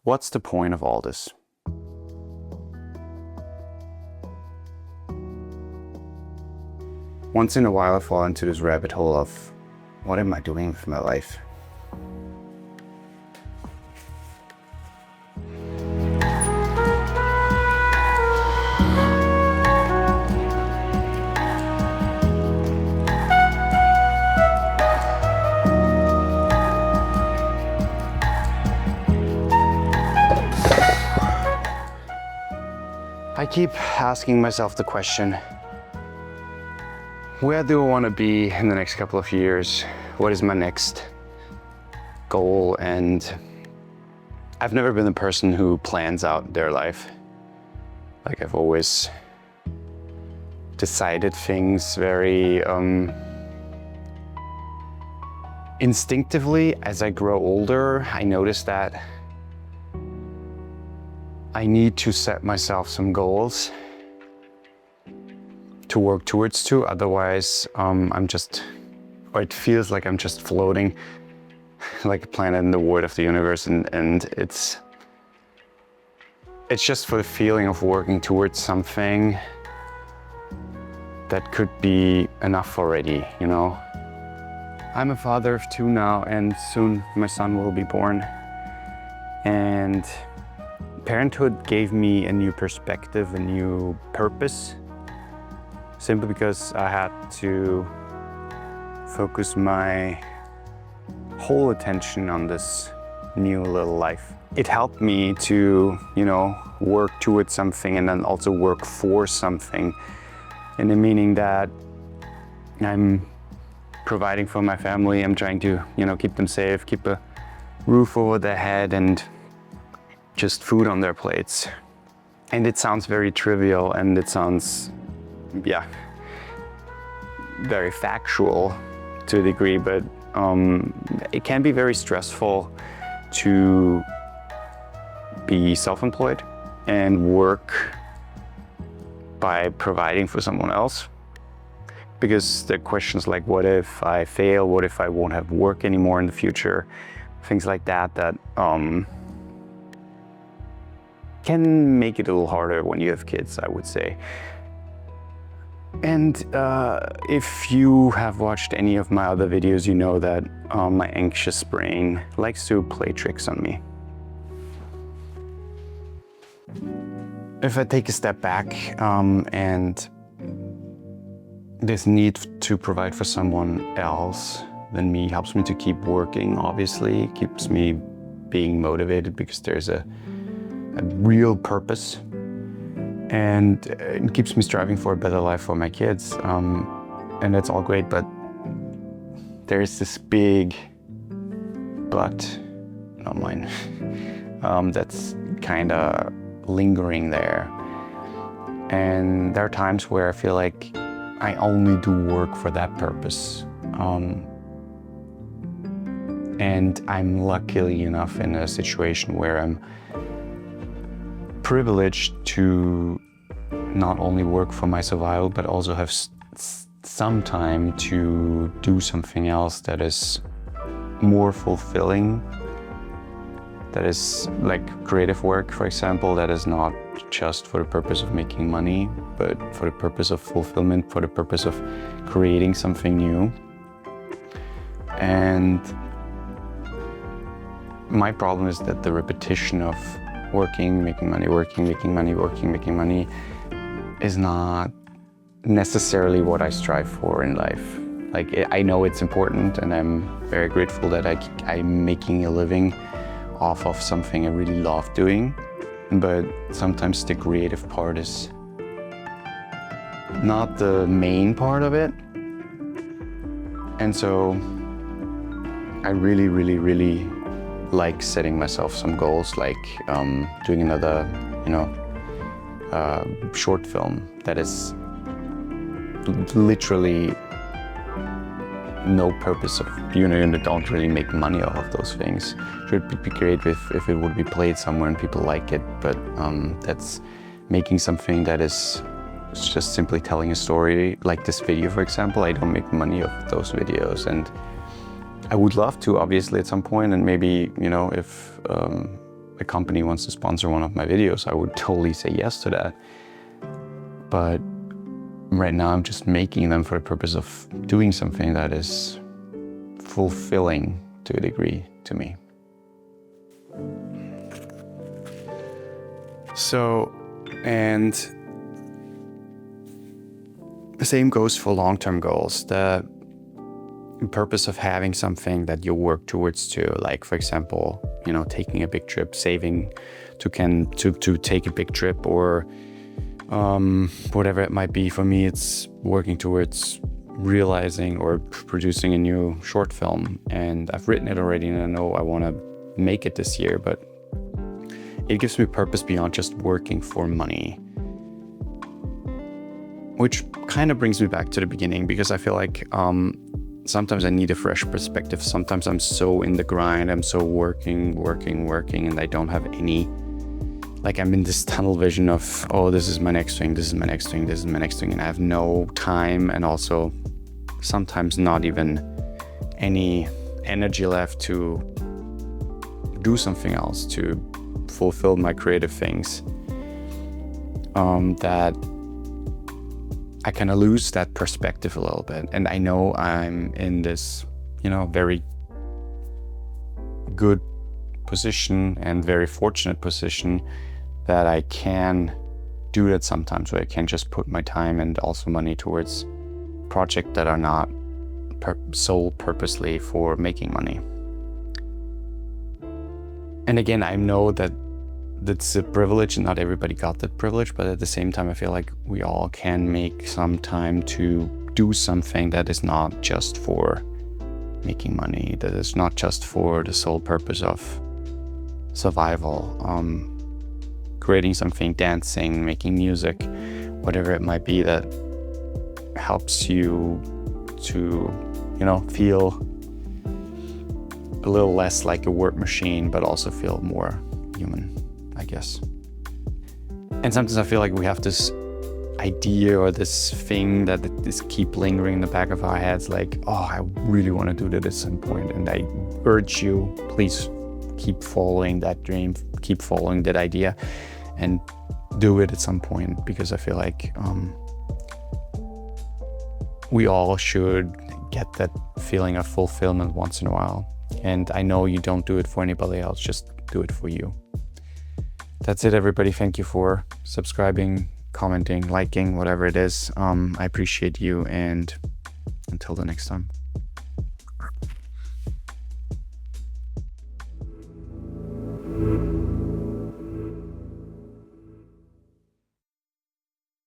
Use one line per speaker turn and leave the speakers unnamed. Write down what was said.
What's the point of all this? Once in a while I fall into this rabbit hole of, what am I doing with my life? I keep asking myself the question, where do I want to be in the next couple of years? What is my next goal? And I've never been the person who plans out their life. Like, I've always decided things very instinctively. As I grow older, I notice that I need to set myself some goals to work towards to, otherwise it feels like I'm just floating like a planet in the void of the universe, and it's just for the feeling of working towards something that could be enough already, you know? I'm a father of 2 now, and soon my son will be born. And parenthood gave me a new perspective, a new purpose, simply because I had to focus my whole attention on this new little life. It helped me to, work towards something and then also work for something, in the meaning that I'm providing for my family. I'm trying to, keep them safe, keep a roof over their head and just food on their plates. And it sounds very trivial, and it sounds, very factual to a degree, but it can be very stressful to be self-employed and work by providing for someone else. Because there are questions like, what if I fail? What if I won't have work anymore in the future? Things like that can make it a little harder when you have kids, I would say. And if you have watched any of my other videos, you know that my anxious brain likes to play tricks on me. If I take a step back and this need to provide for someone else than me helps me to keep working, obviously, keeps me being motivated because there's a real purpose, and it keeps me striving for a better life for my kids, and that's all great, but there's this big but, not mine, that's kind of lingering there. And there are times where I feel like I only do work for that purpose. And I'm luckily enough in a situation where I'm privileged to not only work for my survival, but also have some time to do something else that is more fulfilling. That is like creative work, for example, that is not just for the purpose of making money, but for the purpose of fulfillment, for the purpose of creating something new. And my problem is that the repetition of working, making money, working, making money, working, making money is not necessarily what I strive for in life. Like, I know it's important, and I'm very grateful that I'm making a living off of something I really love doing, but sometimes the creative part is not the main part of it. And so I really, really, really like setting myself some goals, like doing another, short film that is literally no purpose of, you don't really make money off of those things. It would be great if it would be played somewhere and people like it, but that's making something that is just simply telling a story, like this video, for example. I don't make money off those videos, and I would love to, obviously, at some point, and maybe, if a company wants to sponsor one of my videos, I would totally say yes to that. But right now I'm just making them for the purpose of doing something that is fulfilling to a degree to me. So, and the same goes for long-term goals. The purpose of having something that you work towards to, like for example, you know, taking a big trip, saving to take a big trip, or whatever it might be. For me, it's working towards realizing or producing a new short film, and I've written it already and I know I want to make it this year, but it gives me purpose beyond just working for money. Which kind of brings me back to the beginning, because I feel like sometimes I need a fresh perspective. Sometimes I'm so in the grind, I'm so working, and I don't have any, like I'm in this tunnel vision of, oh, this is my next thing, this is my next thing, this is my next thing, and I have no time, and also sometimes not even any energy left to do something else, to fulfill my creative things. That I kind of lose that perspective a little bit. And I know I'm in this, you know, very good position and very fortunate position that I can do that sometimes, where I can just put my time and also money towards projects that are not sold purposely for making money. And again, I know that that's a privilege and not everybody got that privilege, but at the same time, I feel like we all can make some time to do something that is not just for making money, that is not just for the sole purpose of survival. Creating something, dancing, making music, whatever it might be, that helps you to, you know, feel a little less like a work machine, but also feel more human, I guess. And sometimes I feel like we have this idea or this thing that is keep lingering in the back of our heads, like, oh, I really want to do that at some point. And I urge you, please keep following that dream, keep following that idea, and do it at some point, because I feel like we all should get that feeling of fulfillment once in a while. And I know you don't do it for anybody else, just do it for you. That's it, everybody. Thank you for subscribing, commenting, liking, whatever it is. I appreciate you, and until the next time.